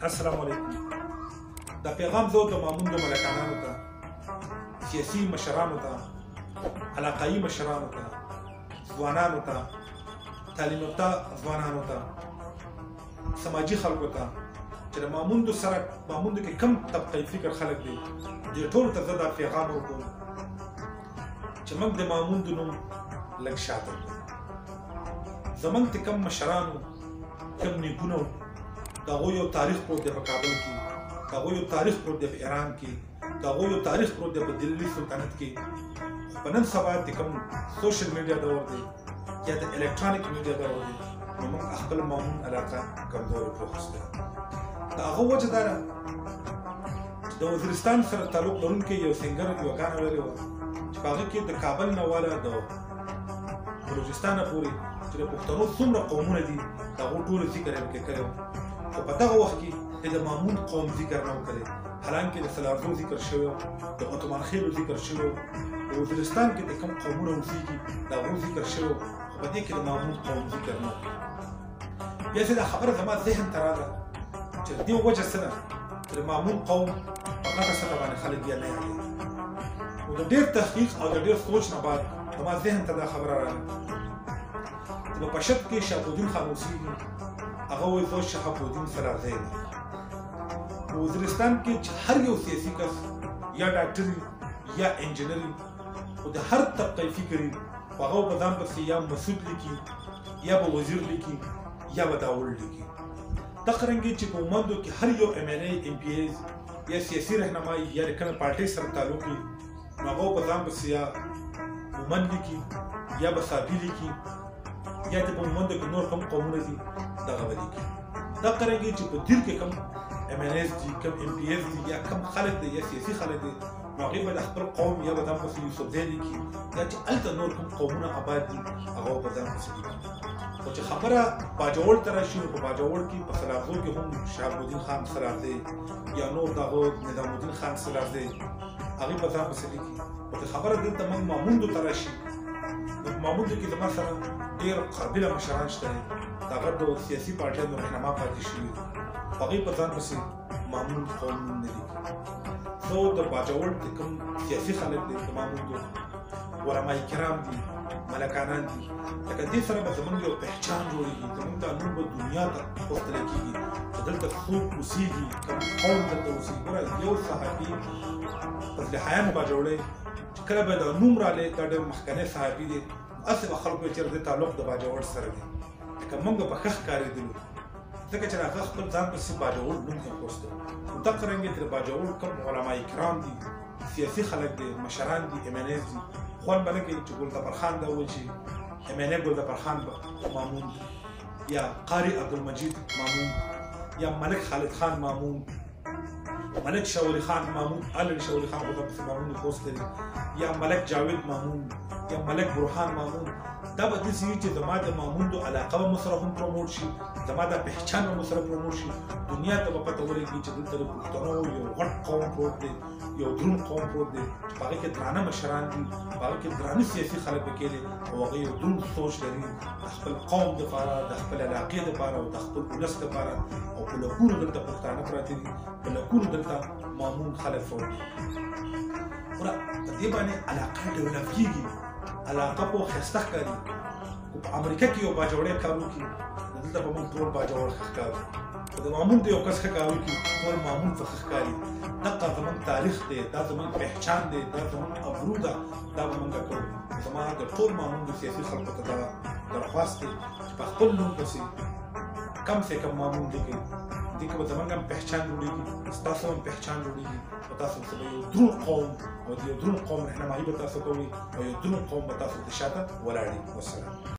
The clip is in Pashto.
السلام علیکم. دا پیغام زه د مامون د ملکانانو ته، سیاسي مشرانو ته، علاقایي مشرانو ته، ځوانانو ته، تعلیم یافته ځوانانو ته، سماجي خلکو ته چې د ماموندو سره ماموندو کې کم طبقه فکر خلک دي، دې ټولو ته زه دا پیغام ورکوم چې موږ د ماموندو نوم لږ شاته کړو. زموږ چې کم مشرانو کم نیکونه د هغوی یو تاریخ پروت دی په کابل کې، د هغوی یو تاریخ پروت دی په ایران کې، د هغوی یو تاریخ پروت دی په دلي سلطنت کې. په نن سبا چې کوم سوشل میډیا دور دی یا د الکترونیک میډیا دور دی، نو موږ خپل مامون علاقه کمزورې پوښتنه. د هغه وجه دا ده چې د وزیرستان سره تعلق لرونکی یو سنګر یوه ګانه ویلې وه چې په هغه کې د کابل نه واله د بلوچستانه پورې چې د پښتنو څومره قومونه دي د هغو ټولو ذکر یې پکې کړی و، خو په دغه وخت کې د مامون قوم ذکر نه و کړی. حالانکې د سلارزو ذکر شوی و، د اتومان خیلو ذکر شوی و، د وزیرستان کې د کوم قومونه اوسېږي د هغو ذکر شوی و، خو په دې کې د مامون قوم ذکر نه و. بیا چې دا خبره زما ذهن ته راغله چې د دې وجه څه ده چې د مامون قوم په هغه سره باندې خلک بیا نه یادوي. نو د ډېر تحقیق او د ډېر سوچ نه بعد زما ذهن ته دا خبره راغله چې په پشت کې شهابالدین خان اوسېږي، هغه وایي زه شهابالدین سلارزی یم. په وزیرستان کې چې هر یو سیاسي کس یا ډاکټر یا انجینر خو د هر طبقه فکر په هغه په ځان پسې یا مسعود لیکي یا به وزیر لیکي یا به داول لیکي. دغه رنګې چې په مومندو کې هر یو ایم ایل ای ایم پی ایز یا سیاسي رهنمایي یا د کومې پارټۍ سره تعلق وي، نو هغه په ځان پسې یا مومند لیکي یا به صافي لیکي یا چې په مومندو کې نور کوم قومونه دي دغه به لیکي. دغه رنګې چې په دیر کې کوم ایم ایل ایز دي، کوم ایم پی ایز دي یا کوم خلک دي یا سیاسي خلک دي، نو هغوی به د خپل قوم یا به ځان پسې یوسفزی لیکي یا چې هلته نور کوم قومونه آباد دي هغه به ځان پسې لیکي. خو چې خبره باجوړ ته راشي نو په باجوړ کې په سلارزو کې هم شهابالدین خان سلارزی یا نور دغه نظام الدین خان سلارزی هغوی به ځان پسې لیکي. خو چې خبره دلته موږ ماموندو ته راشي نو په ماموندو کې زما سره ډېر قابله مشران شته دي، د هغه د سیاسي پارټیانو رهنما پاتې شوي، هغوی په ځان پسې مامون قوم نه لیکي. زه د باجوړ چې کوم سیاسي خلک دي د ماموندو علمای کرام دي، ملکانان دي، لکه دې سره به زموږ یو پهچان جوړېږي، زموږ دا نوم به دنیا ته پوښتلی کېږي چې دلته څوک اوسېږي، کوم قوم دلته اوسېږي. ګوره یو صحابي فضل حیان باجوړی چې کله به دا نوم رالی دا ډېر مخکنی صحابي دی، هسې به خلکو وایي چېرې د تعلق د باجوړ سره دی، لکه موږ به ښه ښکارېدلو ځکه چې هغه خپل ځان پسې باجوړ نوم اخوسته. نو دغه رنګې چې د باجوړ کوم علمای کرام دي، سیاسي خلک دي، مشران دي، ایم ایل ایز دي، خوند به نه کوي چې ګلظفر خان دا وایي چې ایم ایل ای ګلظفر خان مامون یا قاري عبدالمجید مامون یا ملک خالد خان مامون، ملک شاولی خان مامون، علي شاولی خان خو پسې مامون اخوسته دي، یا ملک جاوید مامون یا ملک برهان مامون. دا به داسې وي چې زما د ماموندو علاقه به مو سره هم پروموټ شي، زما دا پهچان به مو سره پروموټ شي، دنیا ته به پته ولګي چې دلته د پښتنو یو غټ قوم پروت دی، یو دروند قوم پروت دی چې په هغې کې درانه مشران دي، په هغه کې درانه سیاسي خلک پکې دي او هغه یو دروند سوچ لري د خپل قوم دپاره، د خپل علاقې دپاره او د خپل ولس دپاره. او په لکونو دلته پښتانه پراته دي، په لکونو دلته مامون خلک پروت دي. ګوره په دې باندې علاقه ډیولپ کېږي، علاقه په ښایسته ښکاري. خو په امریکا کې یو باجوړی کار وکړي نو دلته به موږ ټول باجوړ ښه ښکارو، خو د مامون ته یو کس ښه کار وکړي ټول مامون ته ښه ښکاري. دغه زموږ تاریخ دی، دا زموږ پهچان دی، دا زموږ ابرو ده، دا به موږ کوو. زما د ټول ماموندو سیاسي خلکو ته دا درخواست دی چې په خپل نوم پسې کم سے کم مامون لیکئ، دې کې به زموږ هم پهچان جوړېږي، ستاسو هم پهچان جوړېږي او تاسو به یو دروند قوم او د یو دروند قوم رهنمایي به تاسو کوئ او یو دروند قوم به تاسو د شاته ولاړ وي. والسلام.